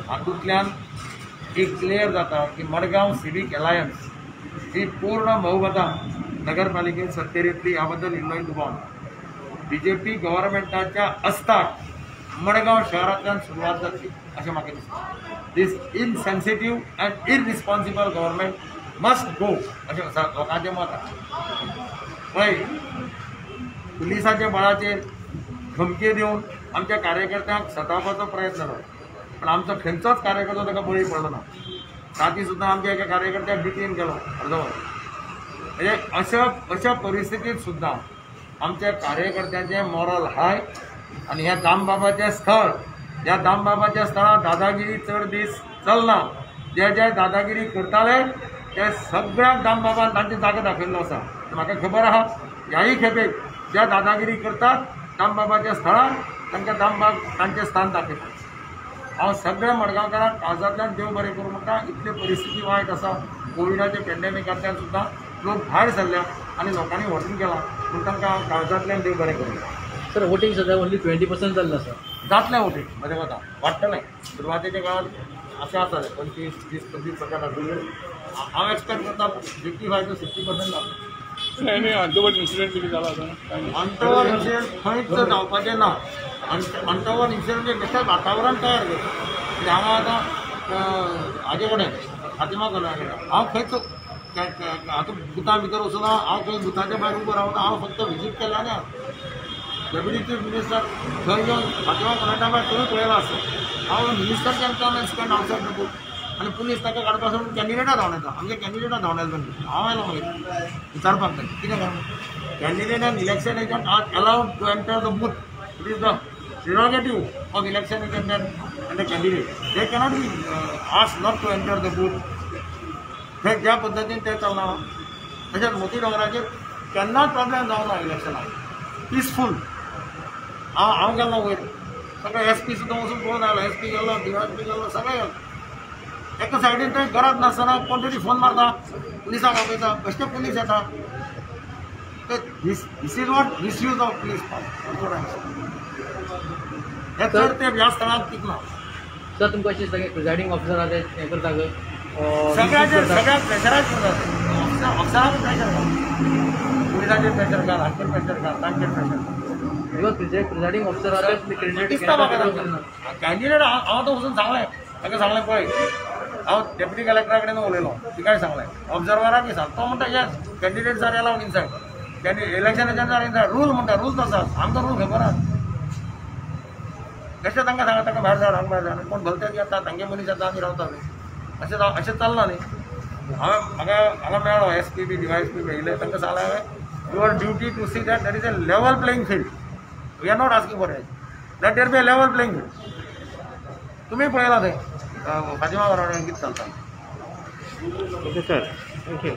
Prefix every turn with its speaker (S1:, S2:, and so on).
S1: हातूंतल्यान एक क्लियर जाता की मडगांव सिवीक अलायन्स ही पूर्ण मौबदा नगरपालिकेत सत्तेरेंतली ह्या बद्दल इल्लोय दुबाव बीजेपी गव्हर्मेंटाच्या अस्ताक मडगांव शहरांतल्यान सुरवात जातली अशें म्हाका दिसता. This insensitive and irresponsible government must go अशें लोकांचें मत आसा. पळय, पुलिसाच्या बळाचेर धमकी दिवन आमच्या कार्यकर्त्यांक सतावपाचो प्रयत्न जालो, पण आमचो खंयचोच कार्यकर्तो ताका बळी पडलो ना. ताची सुद्दां आमच्या एका कार्यकर्त्याक डिटेन केलो अर्दवर. म्हणजे अशा परिस्थितीत सुद्दां आमच्या कार्यकर्त्यांचें मॉरल हाय आनी ह्या दामबाबाचें स्थळ, ह्या दामबाबाच्या स्थळार दादागिरी चड दीस चलना. जे दादागिरी करताले ते सगळ्यांक दामबाबान तांची जागा दाखयल्लो आसा. म्हाका खबर आहा ह्याय खेपेक ज्या दादागिरी करतात दामबाबाच्या स्थळार तांकां दामबाब तांचें स्थान दाखयता. हांव सगळ्या मडगांवकारांक काळजांतल्यान देव बरें करूं म्हणटा. इतली परिस्थिती वायट आसा. कोविडाच्या पॅन्डेमिकांतल्यान सुद्दां लोक भायर सरल्या आनी लोकांनी वोटींग केलां पूण तांकां हांव काळजांतल्यान देव बरें करूं.
S2: सर, वोटिंग सध्या ओन्ली 20% जाल्लें आसा.
S1: जातलें वोटींग म्हज्या मतान, वाडटलें. सुरवातेच्या काळार अशें आसतालें 25-30% आसतलें. हांव एक्सपेक्ट करता 55 to 60% जातलें.
S3: अंतर्गत इन्सिडेंट कितें जाला आतां?
S1: अंतर्गत इन्सिडेंट खंयच जावपाचें ना. अंतर्गत इन्सिडेंट बेश्टें वातावरण तयार करता. म्हणजे हांव आतां हाजे कडेन फातिमा कडेन हांव खंयच हातूंत बुथां भितर वचूना. हांव खंय बुथाच्या भायर उबो रावना. हांव फक्त विजीट केलें आनी डेप्युटी चीफ मिनिस्टर थंय येवन फातिमा कॉलेजा भायर थंय पळयला आसता. हांव minister can come and stand outside the booth आनी पुलीस ताका काडपा सोडून कॅन्डिडेटा धांवन येता. आमगे कॅन्डिडेटा धांवन येता. हांव आयलो मागीर विचारपाक ताका कितें कारण candidate and election agent are allowed to enter the booth. It is the prerogative of election agent and the candidate. They cannot be asked not to enter the booth. थंय ज्या पद्दतीन ते चलना तशेंच मोती दोंगराचेर केन्नाच प्रॉब्लेम जावंक ना इलेक्शनाक. पीसफूल. हांव गेलो वयर सगळे SP सुद्दां वचून पळोवन आयलो. SP गेलो, DSP गेलो, सगळे गेलो. एका सायडीन थंय घरांत नासतना कोण तरी फोन मारता, पुलिसाक आपयता. बेश्टे पुलीस येता. This is what misuse of police power. हे चड ते ह्या स्थळांत टिकना.
S2: सर, तुमकां अशें दिसता की प्रिजायडींग ऑफिसर आहा ते हें करता
S1: सगळ्याक प्रेशरायज करता. ऑफिसराक प्रेशर घाल, पुलिसाचेर प्रेशर घाल, हाचेर प्रेशर घाल, तांचेर प्रेशर घाल.
S2: प्रिजायडींग ऑफिसर आहा ते
S1: कॅन्डिडेट हांव तो वचून सांगलें. ताका सांगलें पळय हांव डेप्युटी कलेक्टरा कडेन उलयलो. तिकाय सांगलें ऑब्जर्वराक सांग. तो म्हणटा yes candidates are allowed inside. Election agents are inside. Rule म्हणटा रूल तसो आसा. आमकां रूल खबर आसा. बेश्टें तांकां सांगा ताका भायर धाड, हांगा भायर धाड. कोण भलते येता तांगे मनीस येता आमी रावता थंय. अशें चलना न्ही. हांगा मेळ्ळो SP बी DYSP मेळिल्ले. तांकां सांगलें हांवें your duty to see that that is a level playing field. We are not asking for as that there be a level playing field. तुम्ही पळयला थंय फातिमा वारावड्यान कितें चलता.
S3: Okay sir, thank you.